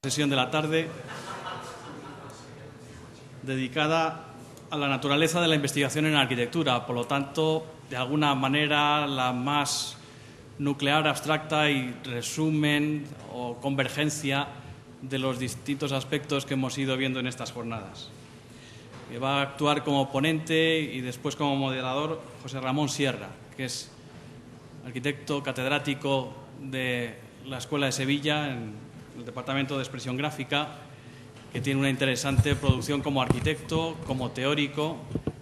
Sesión de la tarde dedicada a la naturaleza de la investigación en arquitectura, por lo tanto, de alguna manera la más nuclear, abstracta y resumen o convergencia de los distintos aspectos que hemos ido viendo en estas jornadas. Va a actuar como ponente y después como moderador José Ramón Sierra, que es arquitecto catedrático de la Escuela de Sevilla en el Departamento de Expresión Gráfica, que tiene una interesante producción como arquitecto, como teórico,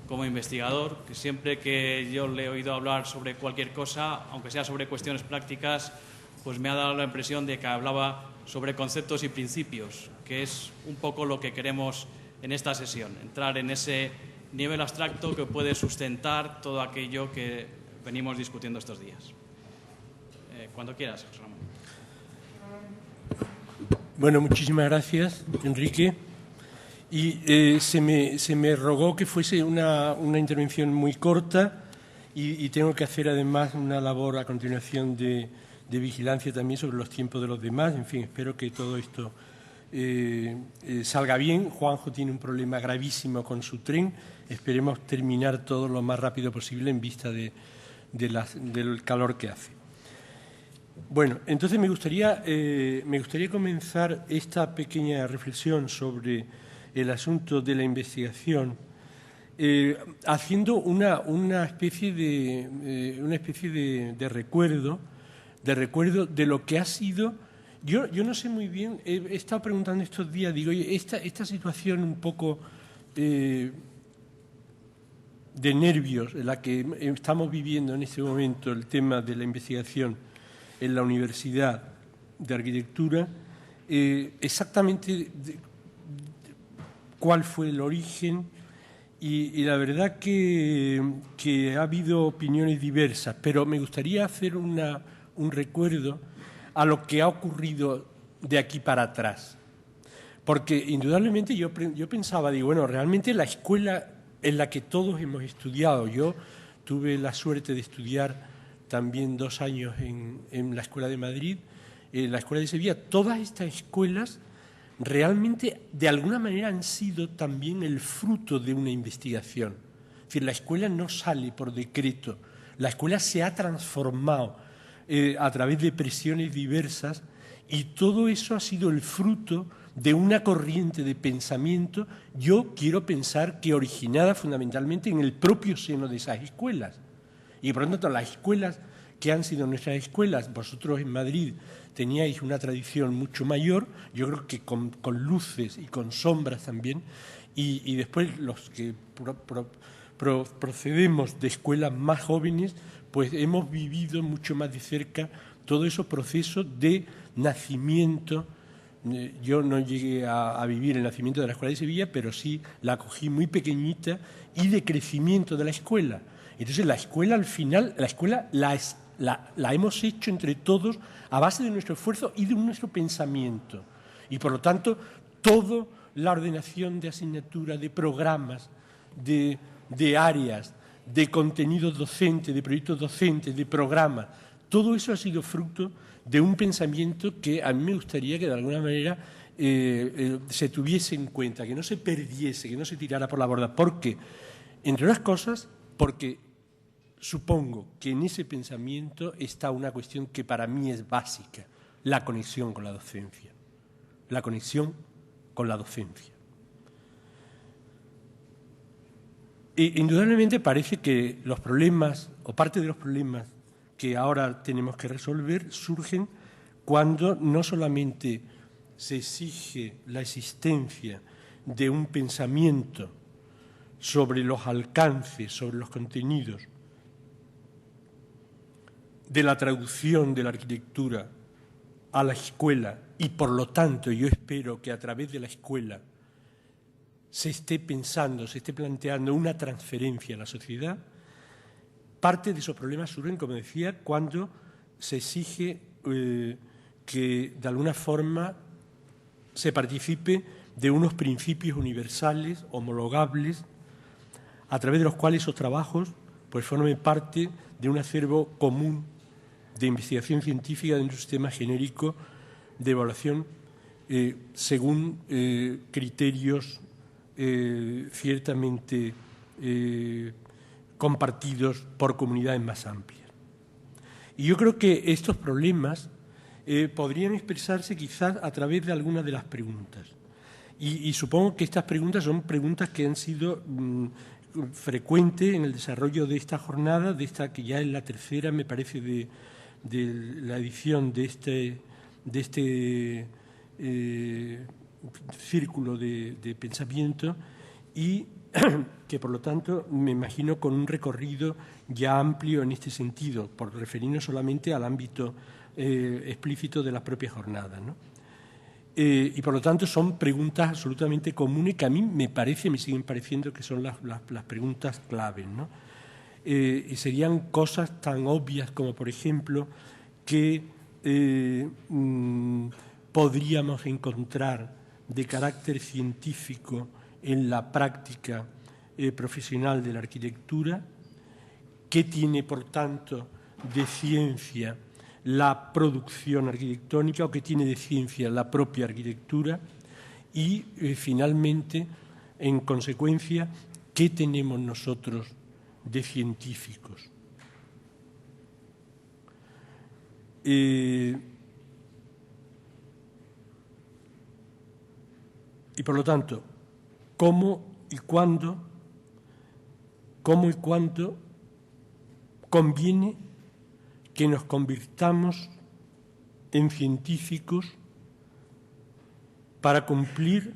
como investigador, que siempre que yo le he oído hablar sobre cualquier cosa, aunque sea sobre cuestiones prácticas, pues me ha dado la impresión de que hablaba sobre conceptos y principios, que es un poco lo que queremos en esta sesión, entrar en ese nivel abstracto que puede sustentar todo aquello que venimos discutiendo estos días. Cuando quieras, José Ramón. Bueno, muchísimas gracias, Enrique. Y se me rogó que fuese una intervención muy corta y tengo que hacer además una labor a continuación de vigilancia también sobre los tiempos de los demás. En fin, espero que todo esto salga bien. Juanjo tiene un problema gravísimo con su tren. Esperemos terminar todo lo más rápido posible en vista del calor que hace. Bueno, entonces me gustaría comenzar esta pequeña reflexión sobre el asunto de la investigación haciendo una especie de recuerdo de lo que ha sido. Yo no sé muy bien, he estado preguntando estos días, digo, oye, esta situación un poco de nervios en la que estamos viviendo en este momento, el tema de la investigación en la Universidad de Arquitectura, exactamente cuál fue el origen y la verdad que ha habido opiniones diversas, pero me gustaría hacer un recuerdo a lo que ha ocurrido de aquí para atrás. Porque indudablemente yo pensaba, digo, bueno, realmente la escuela en la que todos hemos estudiado, yo tuve la suerte de estudiar también 2 años en la Escuela de Madrid, en la Escuela de Sevilla. Todas estas escuelas realmente, de alguna manera, han sido también el fruto de una investigación. Es decir, la escuela no sale por decreto, la escuela se ha transformado a través de presiones diversas y todo eso ha sido el fruto de una corriente de pensamiento, yo quiero pensar que originada fundamentalmente en el propio seno de esas escuelas. Y por lo tanto, las escuelas que han sido nuestras escuelas, vosotros en Madrid teníais una tradición mucho mayor, yo creo que con luces y con sombras también, y después los que procedemos de escuelas más jóvenes, pues hemos vivido mucho más de cerca todos esos procesos de nacimiento. Yo no llegué a vivir el nacimiento de la Escuela de Sevilla, pero sí la cogí muy pequeñita y de crecimiento de la escuela. Entonces, la escuela, al final, la hemos hecho entre todos a base de nuestro esfuerzo y de nuestro pensamiento. Y, por lo tanto, toda la ordenación de asignatura, de programas, de áreas, de contenidos docentes, de proyectos docentes, de programas, todo eso ha sido fruto de un pensamiento que a mí me gustaría que, de alguna manera, se tuviese en cuenta, que no se perdiese, que no se tirara por la borda. ¿Por qué? Entre otras cosas, porque supongo que en ese pensamiento está una cuestión que para mí es básica, la conexión con la docencia. La conexión con la docencia. E, indudablemente parece que los problemas, o parte de los problemas que ahora tenemos que resolver, surgen cuando no solamente se exige la existencia de un pensamiento sobre los alcances, sobre los contenidos, de la traducción de la arquitectura a la escuela y, por lo tanto, yo espero que a través de la escuela se esté pensando, se esté planteando una transferencia a la sociedad. Parte de esos problemas surgen, como decía, cuando se exige que, de alguna forma, se participe de unos principios universales, homologables, a través de los cuales esos trabajos pues formen parte de un acervo común de investigación científica dentro de un sistema genérico de evaluación según criterios ciertamente compartidos por comunidades más amplias. Y yo creo que estos problemas podrían expresarse quizás a través de algunas de las preguntas. Y supongo que estas preguntas son preguntas que han sido frecuentes en el desarrollo de esta jornada, de esta que ya es la tercera, me parece, de la edición de este círculo de pensamiento, y que, por lo tanto, me imagino con un recorrido ya amplio en este sentido, por referirnos solamente al ámbito explícito de la propia jornada, ¿no? Y, por lo tanto, son preguntas absolutamente comunes que a mí me siguen pareciendo que son las preguntas claves, ¿no? Y serían cosas tan obvias como, por ejemplo, que podríamos encontrar de carácter científico en la práctica profesional de la arquitectura, qué tiene, por tanto, de ciencia la producción arquitectónica o qué tiene de ciencia la propia arquitectura y, finalmente, en consecuencia, qué tenemos nosotros de científicos. Y, por lo tanto, cómo y cuándo conviene que nos convirtamos en científicos para cumplir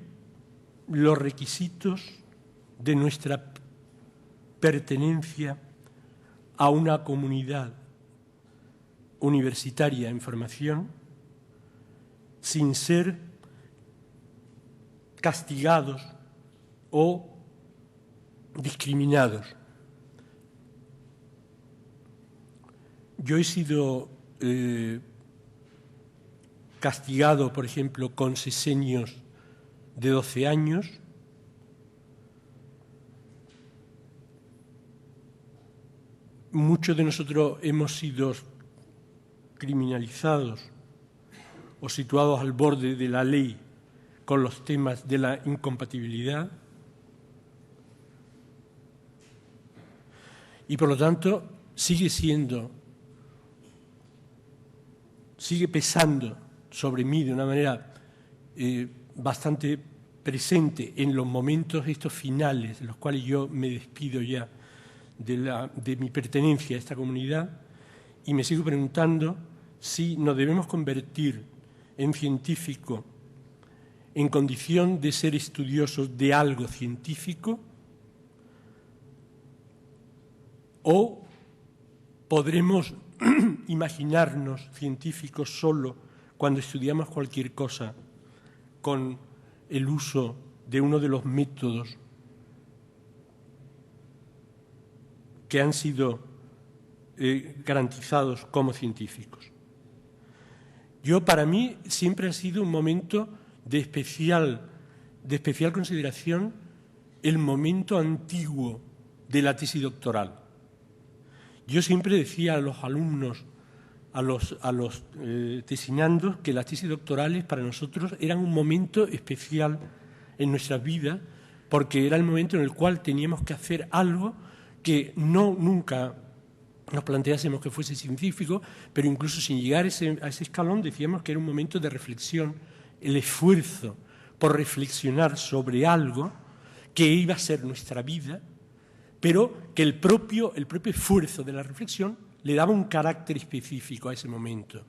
los requisitos de nuestra pertenencia a una comunidad universitaria en formación, sin ser castigados o discriminados. Yo he sido castigado, por ejemplo, con sesenios de 12 años. Muchos de nosotros hemos sido criminalizados o situados al borde de la ley con los temas de la incompatibilidad. Y, por lo tanto, sigue pesando sobre mí de una manera bastante presente en los momentos estos finales, en los cuales yo me despido ya de mi pertenencia a esta comunidad, y me sigo preguntando si nos debemos convertir en científico en condición de ser estudiosos de algo científico, o podremos imaginarnos científicos solo cuando estudiamos cualquier cosa con el uso de uno de los métodos que han sido garantizados como científicos. Para mí, siempre ha sido un momento de especial consideración el momento antiguo de la tesis doctoral. Yo siempre decía a los alumnos, a los tesinandos, que las tesis doctorales para nosotros eran un momento especial en nuestra vida, porque era el momento en el cual teníamos que hacer algo que nunca nos planteásemos que fuese científico, pero incluso sin llegar a ese escalón decíamos que era un momento de reflexión, el esfuerzo por reflexionar sobre algo que iba a ser nuestra vida, pero que el propio esfuerzo de la reflexión le daba un carácter específico a ese momento.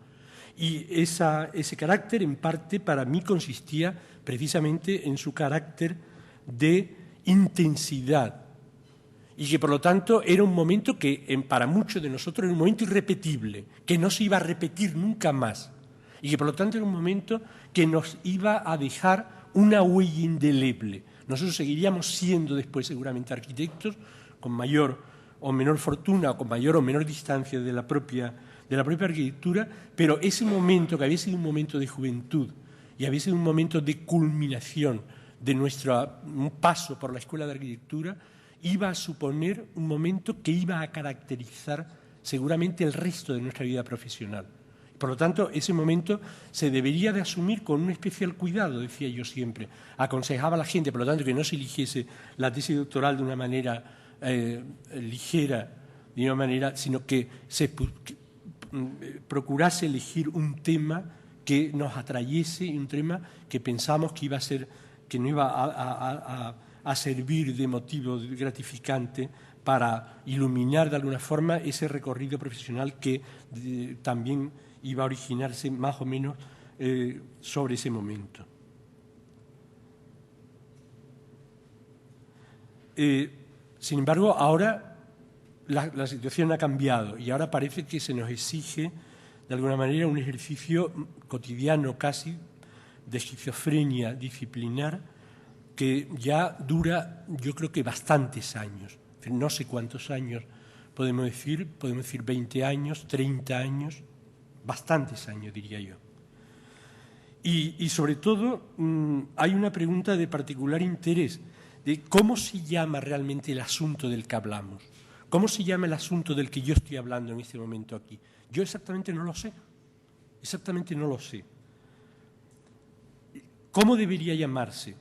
Y ese carácter, en parte, para mí consistía precisamente en su carácter de intensidad, y que, por lo tanto, era un momento que para muchos de nosotros era un momento irrepetible, que no se iba a repetir nunca más, y que, por lo tanto, era un momento que nos iba a dejar una huella indeleble. Nosotros seguiríamos siendo después seguramente arquitectos, con mayor o menor fortuna, o con mayor o menor distancia de la propia arquitectura, pero ese momento, que había sido un momento de juventud y había sido un momento de culminación de un paso por la Escuela de Arquitectura, iba a suponer un momento que iba a caracterizar seguramente el resto de nuestra vida profesional. Por lo tanto, ese momento se debería de asumir con un especial cuidado, decía yo siempre. Aconsejaba a la gente, por lo tanto, que no se eligiese la tesis doctoral de una manera ligera, de una manera, sino que se procurase elegir un tema que nos atrayese y un tema que pensamos que iba a ser, que no iba a servir de motivo gratificante para iluminar de alguna forma ese recorrido profesional que también iba a originarse más o menos sobre ese momento. Sin embargo, ahora la situación ha cambiado y ahora parece que se nos exige, de alguna manera, un ejercicio cotidiano casi de esquizofrenia disciplinar que ya dura, yo creo que bastantes años. No sé cuántos años podemos decir 20 años, 30 años, bastantes años, diría yo. Y sobre todo, hay una pregunta de particular interés, de cómo se llama realmente el asunto del que hablamos. ¿Cómo se llama el asunto del que yo estoy hablando en este momento aquí? Yo exactamente no lo sé. Exactamente no lo sé. ¿Cómo debería llamarse?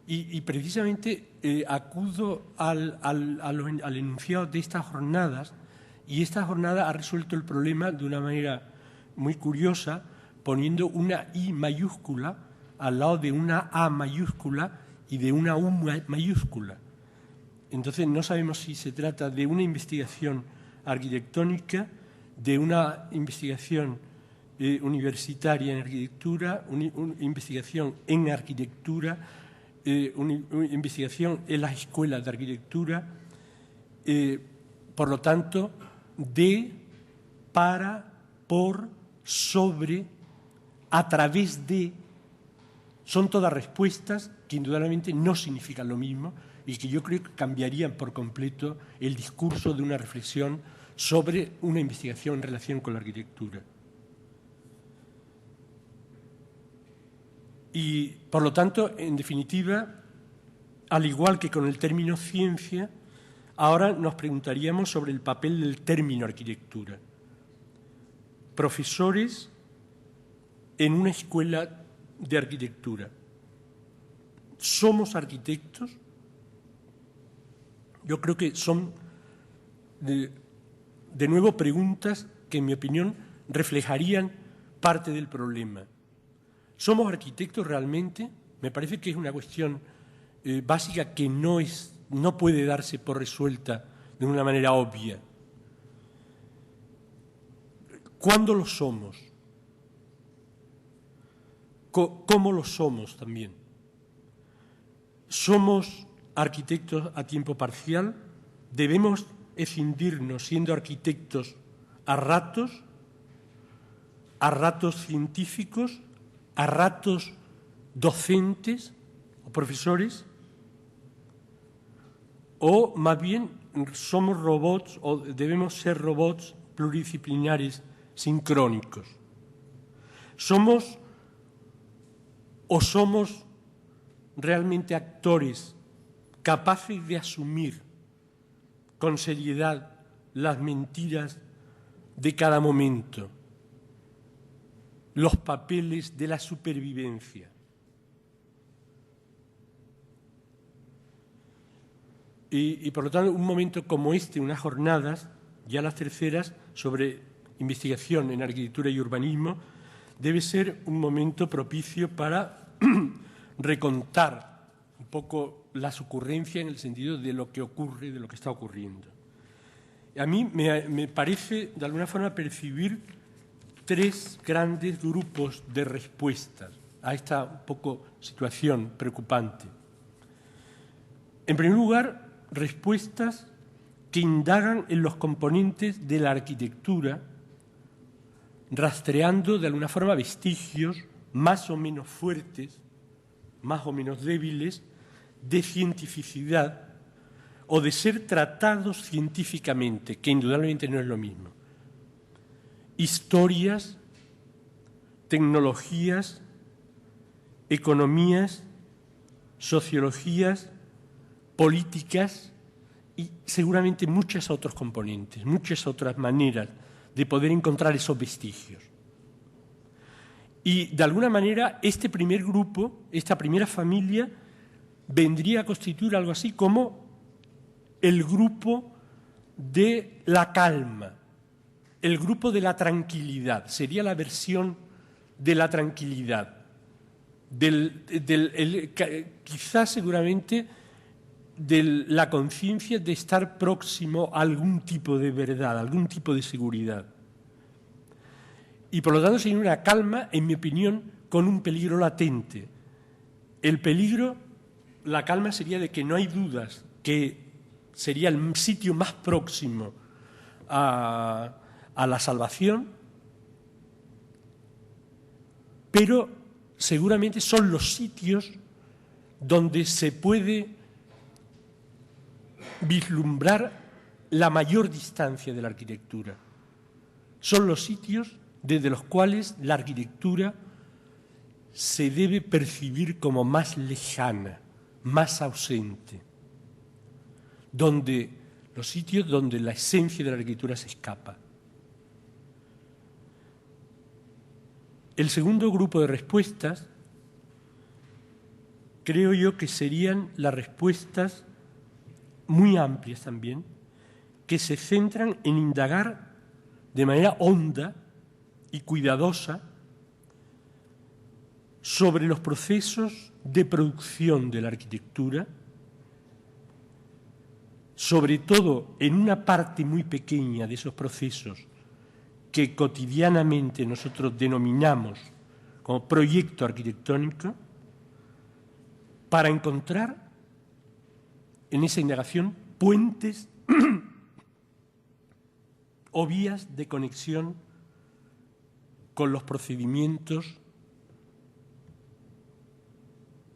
Y precisamente acudo al enunciado de estas jornadas, y esta jornada ha resuelto el problema de una manera muy curiosa, poniendo una I mayúscula al lado de una A mayúscula y de una U mayúscula. Entonces no sabemos si se trata de una investigación arquitectónica, de una investigación universitaria en arquitectura, una investigación en arquitectura, una investigación en las escuelas de arquitectura, por lo tanto, de, para, por, sobre, a través de, son todas respuestas que indudablemente no significan lo mismo y que yo creo que cambiarían por completo el discurso de una reflexión sobre una investigación en relación con la arquitectura. Y, por lo tanto, en definitiva, al igual que con el término ciencia, ahora nos preguntaríamos sobre el papel del término arquitectura. Profesores en una escuela de arquitectura. ¿Somos arquitectos? Yo creo que son, de nuevo, preguntas que, en mi opinión, reflejarían parte del problema. ¿Somos arquitectos realmente? Me parece que es una cuestión básica que no puede darse por resuelta de una manera obvia. ¿Cuándo lo somos? ¿Cómo lo somos también? ¿Somos arquitectos a tiempo parcial? ¿Debemos escindirnos siendo arquitectos a ratos científicos, a ratos docentes o profesores? ¿O más bien somos robots o debemos ser robots pluridisciplinares sincrónicos? ¿Somos realmente actores capaces de asumir con seriedad las mentiras de cada momento, los papeles de la supervivencia? Y por lo tanto, un momento como este, unas jornadas, ya las terceras, sobre investigación en arquitectura y urbanismo, debe ser un momento propicio para recontar un poco las ocurrencias en el sentido de lo que ocurre, de lo que está ocurriendo. A mí me parece, de alguna forma, percibir tres grandes grupos de respuestas a esta un poco situación preocupante. En primer lugar, respuestas que indagan en los componentes de la arquitectura, rastreando de alguna forma vestigios más o menos fuertes, más o menos débiles, de cientificidad o de ser tratados científicamente, que indudablemente no es lo mismo. Historias, tecnologías, economías, sociologías, políticas y seguramente muchos otros componentes, muchas otras maneras de poder encontrar esos vestigios. Y, de alguna manera, este primer grupo, esta primera familia, vendría a constituir algo así como el grupo de la calma, el grupo de la tranquilidad. Sería la versión de la tranquilidad, quizás seguramente de la conciencia de estar próximo a algún tipo de verdad, a algún tipo de seguridad. Y por lo tanto sería una calma, en mi opinión, con un peligro latente. El peligro, la calma sería de que no hay dudas, que sería el sitio más próximo a la salvación, pero seguramente son los sitios donde se puede vislumbrar la mayor distancia de la arquitectura. Son los sitios desde los cuales la arquitectura se debe percibir como más lejana, más ausente, los sitios donde la esencia de la arquitectura se escapa. El segundo grupo de respuestas, creo yo que serían las respuestas muy amplias también, que se centran en indagar de manera honda y cuidadosa sobre los procesos de producción de la arquitectura, sobre todo en una parte muy pequeña de esos procesos que cotidianamente nosotros denominamos como proyecto arquitectónico, para encontrar en esa indagación puentes o vías de conexión con los procedimientos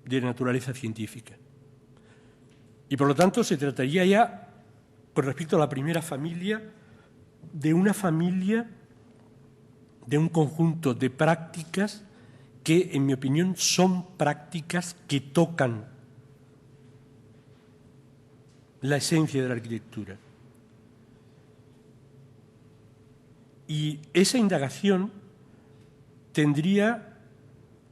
de naturaleza científica. Y por lo tanto se trataría ya, con respecto a la primera familia, de una familia, de un conjunto de prácticas que, en mi opinión, son prácticas que tocan la esencia de la arquitectura. Y esa indagación tendría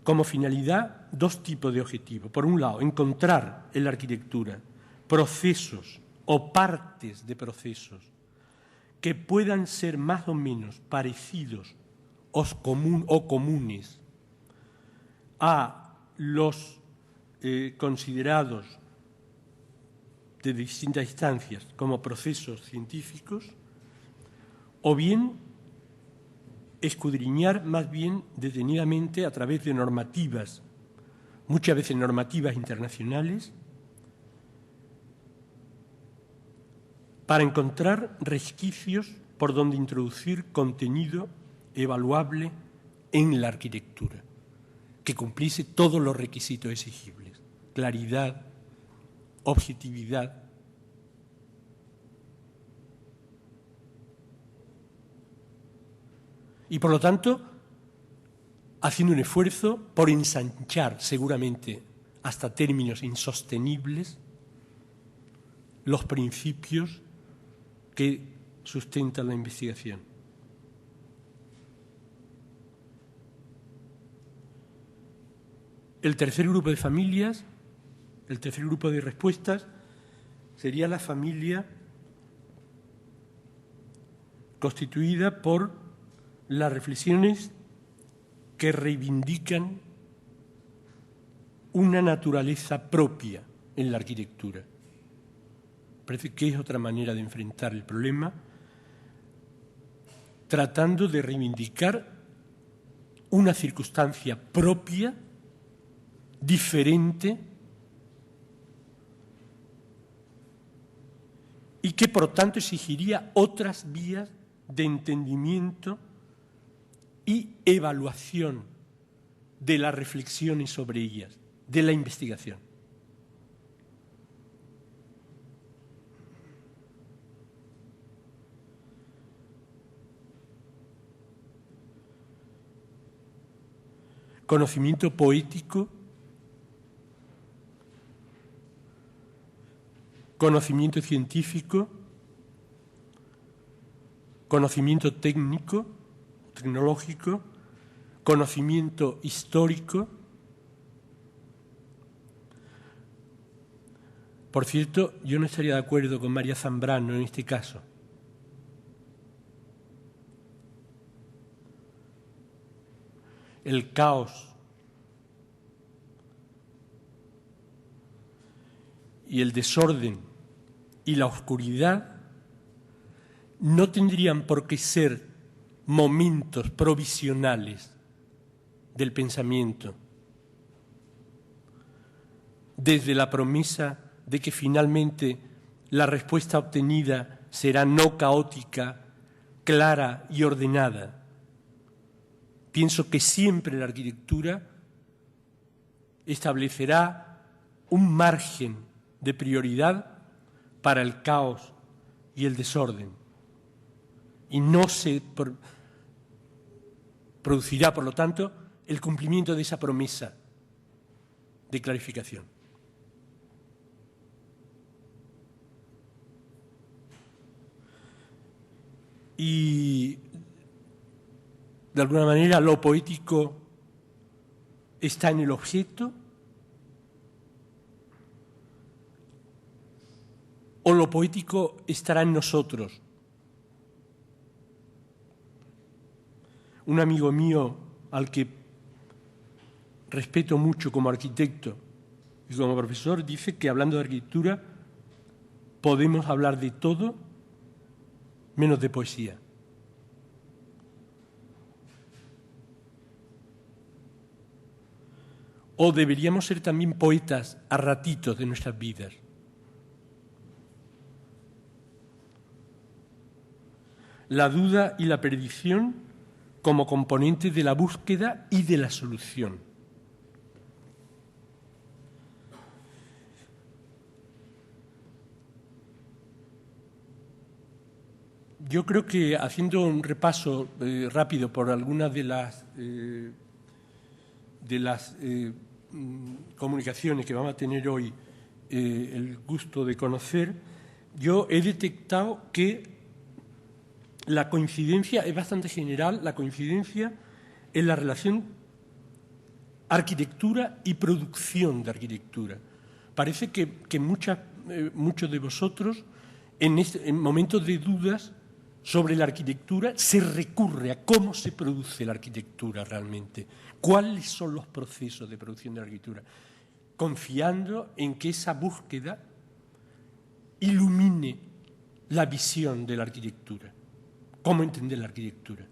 como finalidad dos tipos de objetivos. Por un lado, encontrar en la arquitectura procesos o partes de procesos que puedan ser más o menos parecidos o comunes a los considerados de distintas instancias como procesos científicos, o bien escudriñar más bien detenidamente a través de normativas, muchas veces normativas internacionales, para encontrar resquicios por donde introducir contenido evaluable en la arquitectura, que cumpliese todos los requisitos exigibles: claridad, objetividad. Y por lo tanto, haciendo un esfuerzo por ensanchar seguramente hasta términos insostenibles los principios que sustentan la investigación. El tercer grupo de familias, el tercer grupo de respuestas, sería la familia constituida por las reflexiones que reivindican una naturaleza propia en la arquitectura. Parece que es otra manera de enfrentar el problema, tratando de reivindicar una circunstancia propia, diferente, y que por tanto exigiría otras vías de entendimiento y evaluación de las reflexiones sobre ellas, de la investigación. Conocimiento poético, conocimiento científico, conocimiento técnico, tecnológico, conocimiento histórico. Por cierto, yo no estaría de acuerdo con María Zambrano en este caso. El caos y el desorden y la oscuridad no tendrían por qué ser momentos provisionales del pensamiento, desde la promesa de que finalmente la respuesta obtenida será no caótica, clara y ordenada. Pienso que siempre la arquitectura establecerá un margen de prioridad para el caos y el desorden y no se producirá, por lo tanto, el cumplimiento de esa promesa de clarificación. Y, de alguna manera, lo poético está en el objeto o lo poético estará en nosotros. Un amigo mío, al que respeto mucho como arquitecto y como profesor, dice que hablando de arquitectura podemos hablar de todo menos de poesía. O deberíamos ser también poetas a ratitos de nuestras vidas. La duda y la perdición como componentes de la búsqueda y de la solución. Yo creo que, haciendo un repaso rápido por algunas de las comunicaciones que vamos a tener hoy el gusto de conocer, yo he detectado que la coincidencia es bastante general, la coincidencia en la relación arquitectura y producción de arquitectura. Parece que muchos de vosotros, en momentos de dudas sobre la arquitectura, se recurre a cómo se produce la arquitectura realmente, cuáles son los procesos de producción de la arquitectura, confiando en que esa búsqueda ilumine la visión de la arquitectura, cómo entender la arquitectura.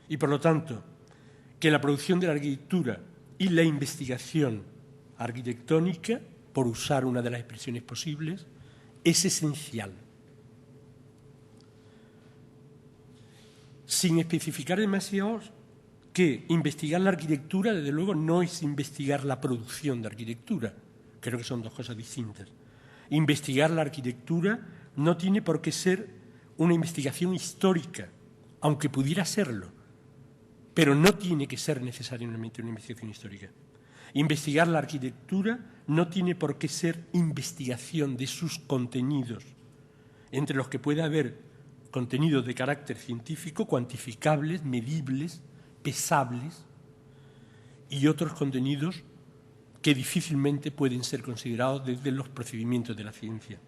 Y por lo tanto, que la producción de la arquitectura y la investigación arquitectónica, por usar una de las expresiones posibles, es esencial. Sin especificar demasiado que investigar la arquitectura, desde luego, no es investigar la producción de arquitectura. Creo que son dos cosas distintas. Investigar la arquitectura no tiene por qué ser una investigación histórica, aunque pudiera serlo, pero no tiene que ser necesariamente una investigación histórica. Investigar la arquitectura no tiene por qué ser investigación de sus contenidos, entre los que puede haber contenidos de carácter científico, cuantificables, medibles, pesables, y otros contenidos que difícilmente pueden ser considerados desde los procedimientos de la ciencia.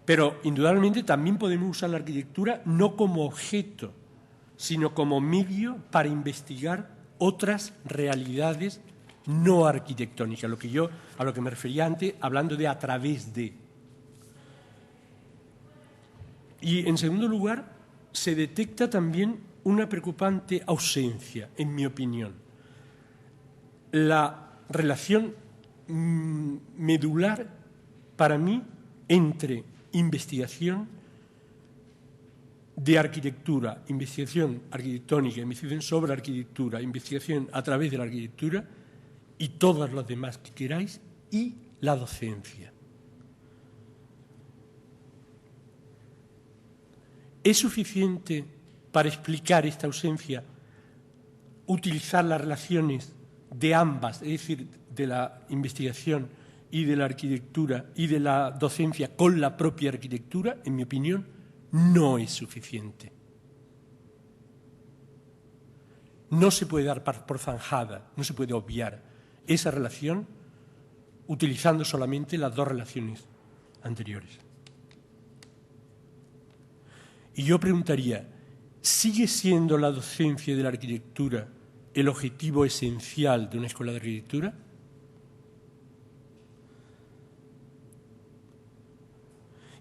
Pero, indudablemente, también podemos usar la arquitectura no como objeto, sino como medio para investigar otras realidades no arquitectónicas, a lo que me refería antes, hablando de a través de. Y, en segundo lugar, se detecta también una preocupante ausencia, en mi opinión. La relación medular, para mí, entre investigación de arquitectura, investigación arquitectónica, investigación sobre arquitectura, investigación a través de la arquitectura y todas las demás que queráis, y la docencia. ¿Es suficiente para explicar esta ausencia utilizar las relaciones de ambas, es decir, de la investigación y de la arquitectura y de la docencia con la propia arquitectura? En mi opinión, no es suficiente. No se puede dar por zanjada, no se puede obviar esa relación utilizando solamente las dos relaciones anteriores. Y yo preguntaría, ¿sigue siendo la docencia de la arquitectura el objetivo esencial de una escuela de arquitectura?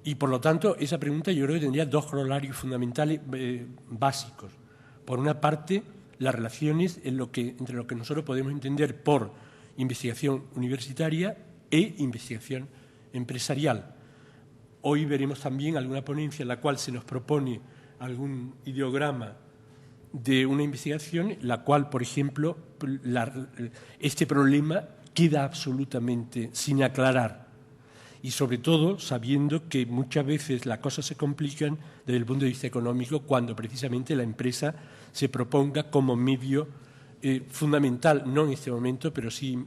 Y por lo tanto, esa pregunta yo creo que tendría dos corolarios fundamentales básicos. Por una parte, las relaciones entre lo que nosotros podemos entender por investigación universitaria e investigación empresarial. Hoy veremos también alguna ponencia en la cual se nos propone algún ideograma de una investigación, la cual, por ejemplo, este problema queda absolutamente sin aclarar. Y sobre todo sabiendo que muchas veces las cosas se complican desde el punto de vista económico cuando precisamente la empresa se proponga como medio fundamental, no en este momento, pero sí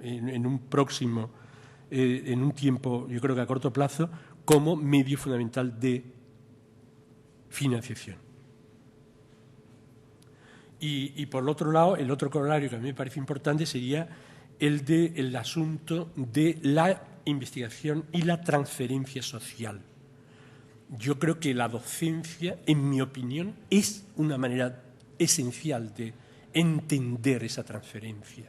en un próximo, en un tiempo, yo creo que a corto plazo, como medio fundamental de financiación. Y por el otro lado, el otro corolario que a mí me parece importante sería el asunto de la investigación y la transferencia social. Yo creo que la docencia, en mi opinión, es una manera esencial de entender esa transferencia.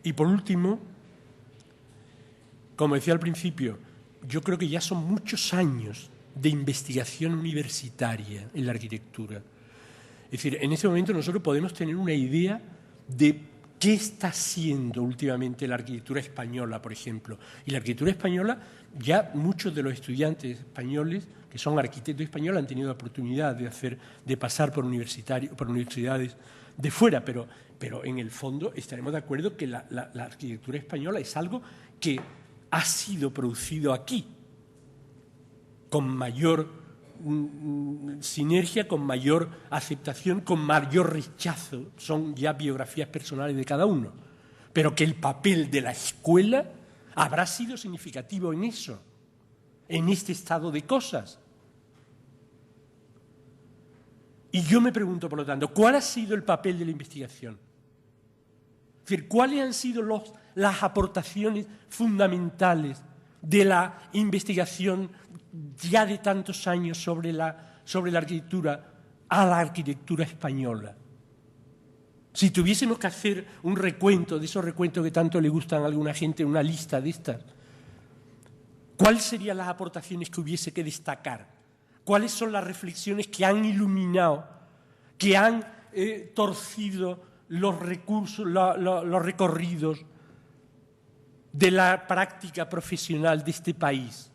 Y por último, como decía al principio, yo creo que ya son muchos años de investigación universitaria en la arquitectura. Es decir, en este momento nosotros podemos tener una idea de qué está haciendo últimamente la arquitectura española, por ejemplo. Y la arquitectura española, ya muchos de los estudiantes españoles que son arquitectos españoles han tenido la oportunidad de pasar por universidades de fuera, pero en el fondo estaremos de acuerdo que la arquitectura española es algo que ha sido producido aquí, con mayor sinergia, con mayor aceptación, con mayor rechazo. Son ya biografías personales de cada uno. Pero que el papel de la escuela habrá sido significativo en eso, en este estado de cosas. Y yo me pregunto, por lo tanto, ¿cuál ha sido el papel de la investigación? Es decir, ¿cuáles han sido las aportaciones fundamentales de la investigación ya de tantos años sobre la arquitectura a la arquitectura española? Si tuviésemos que hacer un recuento, de esos recuentos que tanto le gustan a alguna gente, una lista de estas, ¿cuáles serían las aportaciones que hubiese que destacar? ¿Cuáles son las reflexiones que han iluminado, que han torcido los recursos, los recorridos de la práctica profesional de este país?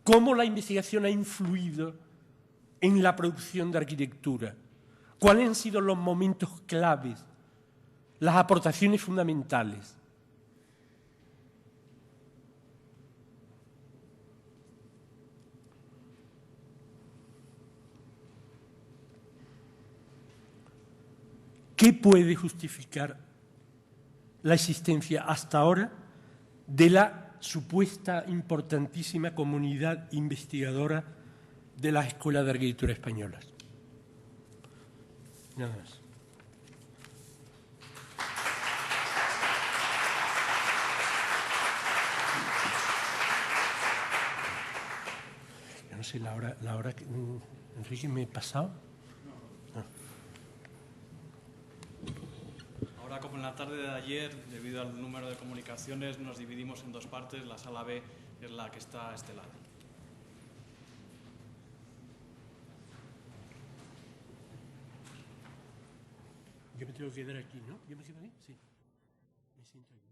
¿Cómo la investigación ha influido en la producción de arquitectura? ¿Cuáles han sido los momentos claves, las aportaciones fundamentales? ¿Qué puede justificar la existencia hasta ahora de la supuesta importantísima comunidad investigadora de las escuelas de arquitectura españolas? Nada más. Yo no sé la hora que Enrique me he pasado. Ahora, como en la tarde de ayer, debido al número de comunicaciones, nos dividimos en dos partes. La sala B es la que está a este lado. Yo me tengo que quedar aquí, ¿no? ¿Yo me quedo ahí? Sí. Me siento aquí.